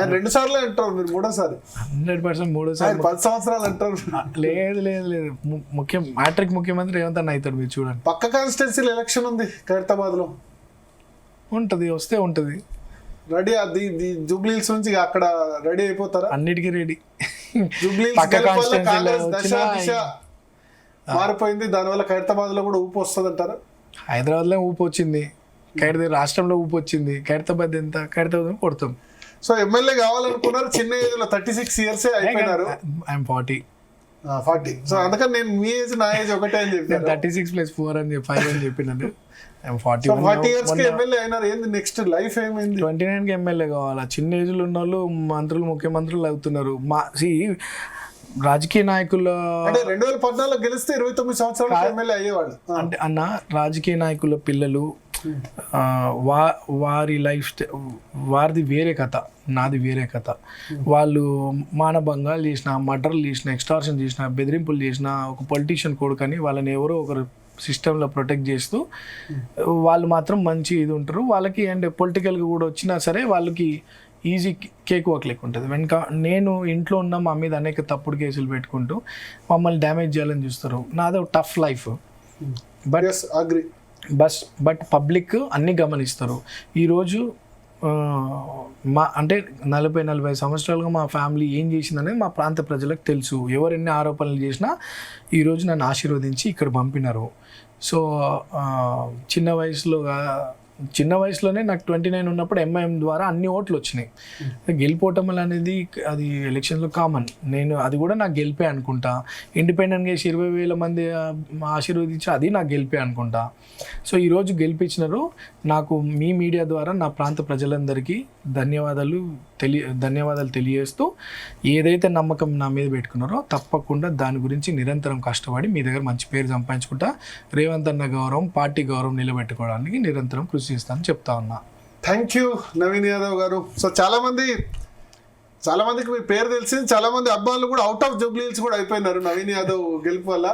ఆయన 2 సార్లు అంటారు, మీరు 3వ సారి. 100% 3సారి. 10 సంవత్సరాలు అంటారు. లేదు లేదు లేదు, మ్యాట్రిక్ ముఖ్యమంత్రి రేవంత్ అన్న అవుతాడు, మీరు చూడండి. పక్క కాన్స్టిట్యున్సీలో ఎలక్షన్ ఉంది ఖైరతాబాద్ లో. ఉంటుంది, వస్తే ఉంటుంది. రెడీ అది జూబ్లీ హిల్స్ నుంచి అక్కడ రెడీ అయిపోతారా? అన్నిటికీ రెడీ. జూబ్లీ హిల్స్ కాంగ్రెస్ దశ దిశ మారిపోయింది, దానివల్ల ఖైరతాబాద్ లో కూడా ఊపు వస్తుంది అంటారా? హైదరాబాద్లో ఊపు వచ్చింది, రాష్ట్రంలో ఊపు వచ్చింది. ఖైరతాబాద్ ఎంత? ఖైరతాబాద్ కొడతాం. సో ఎమ్మెల్యే కావాలనుకున్నారు, చిన్న ఏజ్ లో 36 years అయిపోయినారు. ఐఎమ్ 40. 40. సో అందుకని నేను మీ ఏజ్ నా ఏజ్ ఒకటే అని చెప్పాను. 36 + 4 అని 5 అని చెప్పినాను. 40 years కి ఎమ్మెల్యే అయినారు. ఏంది నెక్స్ట్ లైఫ్ ఏమైంది? 29కి ఎమ్మెల్యే కావాలా? చిన్న ఏజ్ లో ఉన్న వాళ్ళు మంత్రులు, ముఖ్యమంత్రులు అవుతున్నారు. రాజకీయ నాయకుల అంటే 2014 గెలిస్తే 29 సంవత్సరాలకు ఎమ్మెల్యే అయ్యేవాడు. అంటే అన్న, రాజకీయ నాయకుల పిల్లలు వారి లైఫ్ వారిది వేరే కథ, నాది వేరే కథ. వాళ్ళు మానభంగాలు చేసిన, మర్డర్లు చేసిన, ఎక్స్టార్షన్ చేసిన, బెదిరింపులు చేసిన ఒక పొలిటీషియన్ కొడుకని వాళ్ళని ఎవరో ఒకరు సిస్టంలో ప్రొటెక్ట్ చేస్తూ వాళ్ళు మాత్రం మంచి ఇది ఉంటారు. వాళ్ళకి అంటే పొలిటికల్గా కూడా వచ్చినా సరే వాళ్ళకి ఈజీ కేక్ వర్క్ లెక్క ఉంటుంది. వెనక నేను ఇంట్లో ఉన్న మా మీద అనేక తప్పుడు కేసులు పెట్టుకుంటూ మమ్మల్ని డ్యామేజ్ చేయాలని చూస్తారు. నాది టఫ్ లైఫ్. బట్ పబ్లిక్ అన్నీ గమనిస్తారు. ఈరోజు అంటే 40 సంవత్సరాలుగా మా ఫ్యామిలీ ఏం చేసిందనేది మా ప్రాంత ప్రజలకు తెలుసు. ఎవరు ఎన్ని ఆరోపణలు చేసినా ఈరోజు నన్ను ఆశీర్వదించి ఇక్కడ పంపినారు. సో చిన్న వయసులోనే నాకు 29 ఉన్నప్పుడు ఎంఐఎం ద్వారా అన్ని ఓట్లు వచ్చినాయి. గెలిపోవటం అనేది అది ఎలక్షన్లో కామన్. నేను అది కూడా నాకు గెలిపే అనుకుంటా. ఇండిపెండెంట్గా 20,000 మంది ఆశీర్వదించి అది నాకు గెలిపే అనుకుంటా. సో ఈరోజు గెలిపించినారు. నాకు మీ మీడియా ద్వారా నా ప్రాంత ప్రజలందరికీ ధన్యవాదాలు తెలియజేస్తూ, ఏదైతే నమ్మకం నా మీద పెట్టుకున్నారో తప్పకుండా దాని గురించి నిరంతరం కష్టపడి మీ దగ్గర మంచి పేరు సంపాదించుకుంటా, రేవంత్ అన్న గౌరవం, పార్టీ గౌరవం నిలబెట్టుకోవడానికి నిరంతరం కృషి చేస్తానని చెప్తా ఉన్నా. థ్యాంక్ యూ నవీన్ యాదవ్ గారు. సో చాలా మందికి మీ పేరు తెలిసింది, చాలా మంది అబ్బాయిలు కూడా అవుట్ ఆఫ్ జూబ్లీ హిల్స్ కూడా అయిపోయినారు నవీన్ యాదవ్ గెలుపు వల్ల.